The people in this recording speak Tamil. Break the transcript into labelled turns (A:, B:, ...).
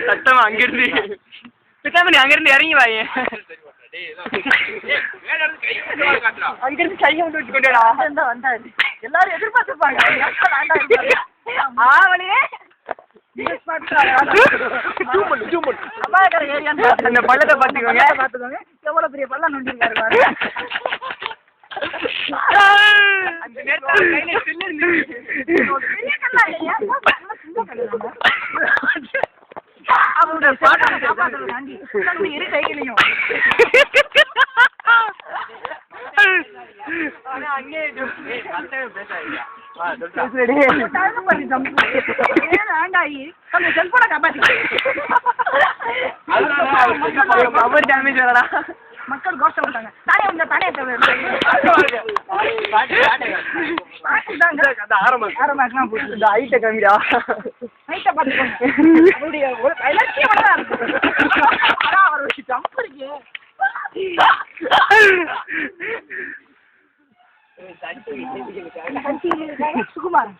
A: சத்தமா அங்கிருந்து பித்தாமணி அங்கிருந்து இறங்கி வாயே. அங்கிருந்து கையை வந்து வச்சு கொண்டா வந்தாரு. எல்லாரும் எதிர்பார்த்துருப்பாங்க. அந்த பள்ளத்தை பாத்துக்கோங்க. எவ்வளவு பெரிய பள்ளம் நோண்டிருக்காரு. அந்த இரு கைகளையும் மக்கள் கோஷம் விட்டாங்க. தானே உங்க தானே இந்த ஐட்ட கம்மிடா. ஐட்ட பாத்துக்கோங்க. அவருடைய இலட்சியம் அவருடைய ஜம்ப் இருக்கு. சுகுமார்